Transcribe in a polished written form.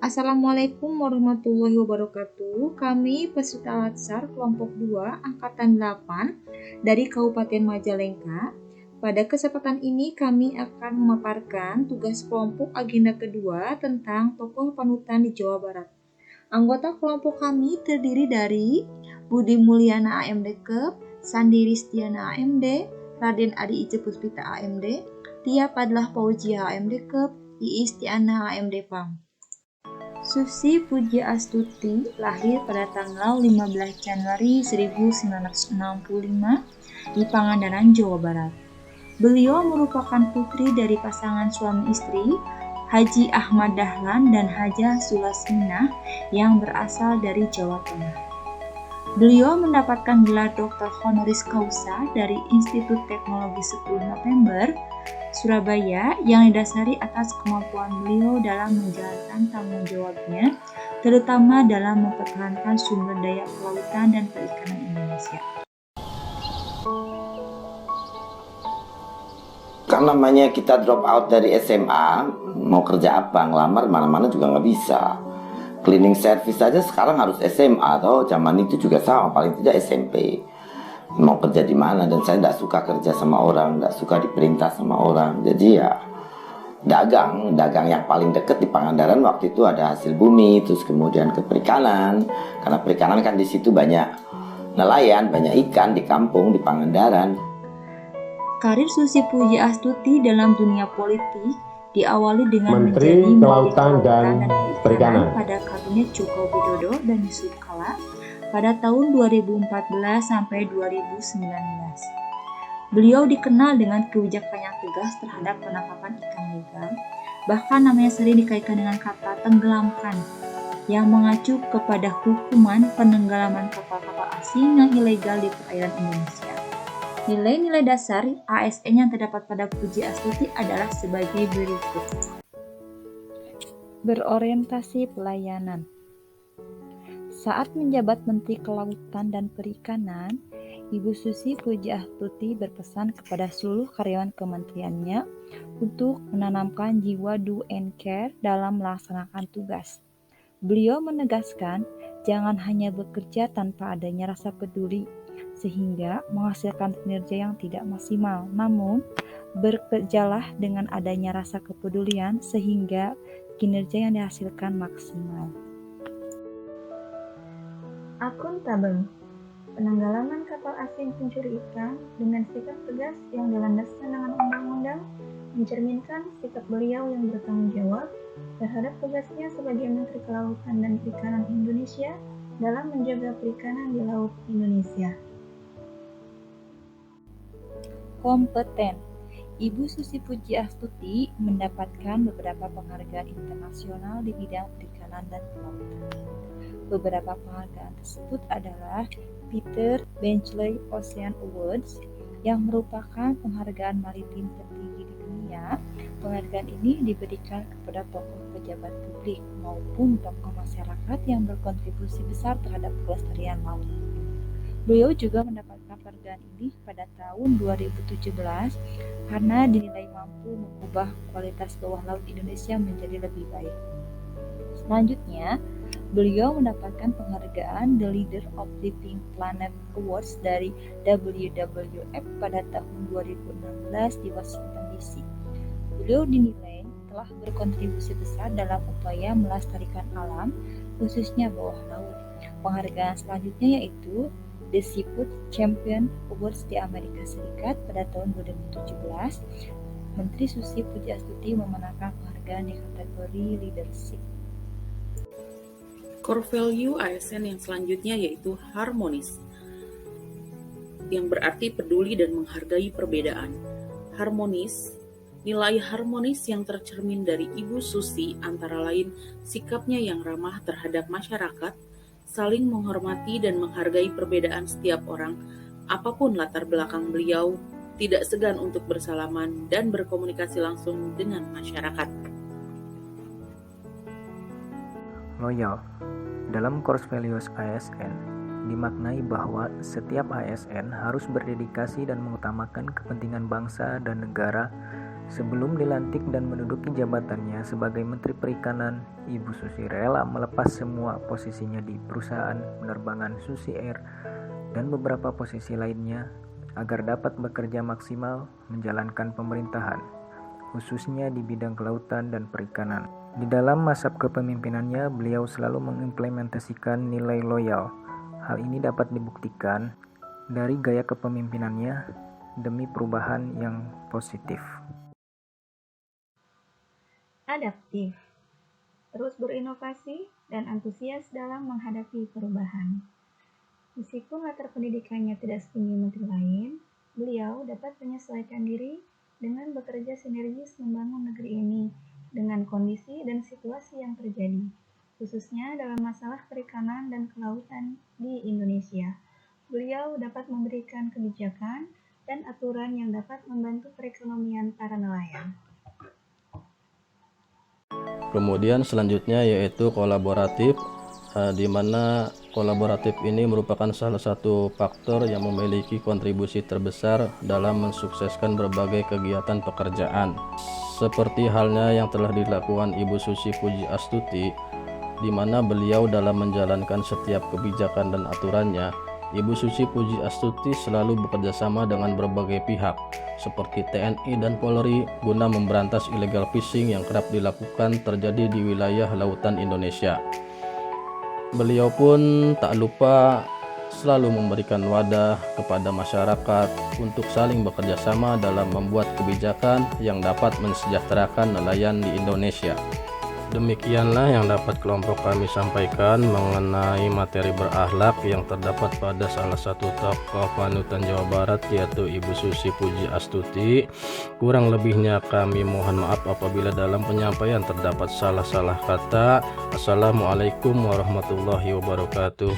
Assalamualaikum warahmatullahi wabarakatuh. Kami peserta Latsar kelompok 2 angkatan 8 dari Kabupaten Majalengka. Pada kesempatan ini kami akan memaparkan tugas kelompok agenda kedua tentang tokoh panutan di Jawa Barat. Anggota kelompok kami terdiri dari Budi Mulyana AMD Kep, Sandi Ristiana AMD, Raden Adi Ice Puspita AMD, Tia Padlah Paujia AMD Kep, Iis Tiana AMD Pam. Susi Puji Astuti lahir pada tanggal 15 Januari 1965 di Pangandaran, Jawa Barat. Beliau merupakan putri dari pasangan suami istri Haji Ahmad Dahlan dan Hajah Sulasminah yang berasal dari Jawa Tengah. Beliau mendapatkan gelar Doktor Honoris Causa dari Institut Teknologi 10 November Surabaya yang didasari atas kemampuan beliau dalam menjalankan tanggung jawabnya, terutama dalam mempertahankan sumber daya kelautan dan perikanan Indonesia. Kan namanya kita drop out dari SMA, mau kerja apa, ngelamar mana-mana juga nggak bisa. Cleaning service aja sekarang harus SMA, atau zaman itu juga sama, paling tidak SMP. Mau kerja di mana, dan saya tidak suka kerja sama orang, tidak suka diperintah sama orang. Jadi ya dagang yang paling dekat di Pangandaran waktu itu ada hasil bumi, terus kemudian ke perikanan, karena perikanan kan di situ banyak nelayan, banyak ikan di kampung di Pangandaran. Karir Susi Puji Astuti dalam dunia politik diawali dengan Menteri menjadi Kelautan dan Perikanan pada Kabinet Joko Widodo dan Yusuf Kala pada tahun 2014 sampai 2019. Beliau dikenal dengan kebijakan yang tegas terhadap penangkapan ikan legal, bahkan namanya sering dikaitkan dengan kata tenggelamkan, yang mengacu kepada hukuman penenggelaman kapal-kapal asing yang ilegal di perairan Indonesia. Nilai-nilai dasar ASN yang terdapat pada Puji Astuti adalah sebagai berikut. Berorientasi pelayanan. Saat menjabat Menteri Kelautan dan Perikanan, Ibu Susi Puji Astuti berpesan kepada seluruh karyawan kementeriannya untuk menanamkan jiwa do and care dalam melaksanakan tugas. Beliau menegaskan jangan hanya bekerja tanpa adanya rasa peduli, sehingga menghasilkan kinerja yang tidak maksimal, namun bekerjalah dengan adanya rasa kepedulian sehingga kinerja yang dihasilkan maksimal. Akuntabel. Penenggelaman kapal asing pencuri ikan dengan sikap tegas yang dilandaskan dengan undang-undang mencerminkan sikap beliau yang bertanggung jawab terhadap tugasnya sebagai Menteri Kelautan dan Perikanan Indonesia dalam menjaga perikanan di Laut Indonesia. Kompeten. Ibu Susi Puji Astuti mendapatkan beberapa penghargaan internasional di bidang perikanan dan kelautan. Beberapa penghargaan tersebut adalah Peter Benchley Ocean Awards yang merupakan penghargaan maritim tertinggi di dunia. Penghargaan ini diberikan kepada tokoh pejabat publik maupun tokoh masyarakat yang berkontribusi besar terhadap kelestarian laut. Beliau juga mendapatkan penghargaan ini pada tahun 2017 karena dinilai mampu mengubah kualitas bawah laut Indonesia menjadi lebih baik. Selanjutnya, beliau mendapatkan penghargaan The Leader of Living Planet Awards dari WWF pada tahun 2016 di Washington DC. Beliau dinilai telah berkontribusi besar dalam upaya melestarikan alam, khususnya bawah laut. Penghargaan selanjutnya yaitu The Seafood Champion Awards di Amerika Serikat pada tahun 2017. Menteri Susi Puji Astuti memenangkan penghargaan di kategori leadership. Core value ASN yang selanjutnya yaitu harmonis, yang berarti peduli dan menghargai perbedaan. Harmonis, nilai harmonis yang tercermin dari Ibu Susi antara lain sikapnya yang ramah terhadap masyarakat, saling menghormati dan menghargai perbedaan setiap orang, apapun latar belakang beliau, tidak segan untuk bersalaman dan berkomunikasi langsung dengan masyarakat. Loyal. Dalam Core Values ASN, dimaknai bahwa setiap ASN harus berdedikasi dan mengutamakan kepentingan bangsa dan negara Sebelum dilantik dan menduduki jabatannya sebagai Menteri Perikanan, Ibu Susi rela melepas semua posisinya di perusahaan penerbangan Susi Air dan beberapa posisi lainnya agar dapat bekerja maksimal menjalankan pemerintahan, khususnya di bidang kelautan dan perikanan. Di dalam masa kepemimpinannya, beliau selalu mengimplementasikan nilai loyal. Hal ini dapat dibuktikan dari gaya kepemimpinannya demi perubahan yang positif. Adaptif, terus berinovasi dan antusias dalam menghadapi perubahan. Meskipun latar pendidikannya tidak setinggi menteri lain, beliau dapat menyesuaikan diri dengan bekerja sinergis membangun negeri ini dengan kondisi dan situasi yang terjadi, khususnya dalam masalah perikanan dan kelautan di Indonesia. Beliau dapat memberikan kebijakan dan aturan yang dapat membantu perekonomian para nelayan. Kemudian selanjutnya yaitu kolaboratif, di mana kolaboratif ini merupakan salah satu faktor yang memiliki kontribusi terbesar dalam mensukseskan berbagai kegiatan pekerjaan. Seperti halnya yang telah dilakukan Ibu Susi Pujiastuti, di mana beliau dalam menjalankan setiap kebijakan dan aturannya, Ibu Susi Pujiastuti selalu bekerjasama dengan berbagai pihak, seperti TNI dan Polri, guna memberantas illegal fishing yang kerap dilakukan terjadi di wilayah lautan Indonesia. Beliau pun tak lupa selalu memberikan wadah kepada masyarakat untuk saling bekerjasama dalam membuat kebijakan yang dapat mensejahterakan nelayan di Indonesia. Demikianlah yang dapat kelompok kami sampaikan mengenai materi berakhlak yang terdapat pada salah satu tokoh panutan Jawa Barat, yaitu Ibu Susi Pujiastuti. Kurang lebihnya kami mohon maaf apabila dalam penyampaian terdapat salah-salah kata. Assalamualaikum warahmatullahi wabarakatuh.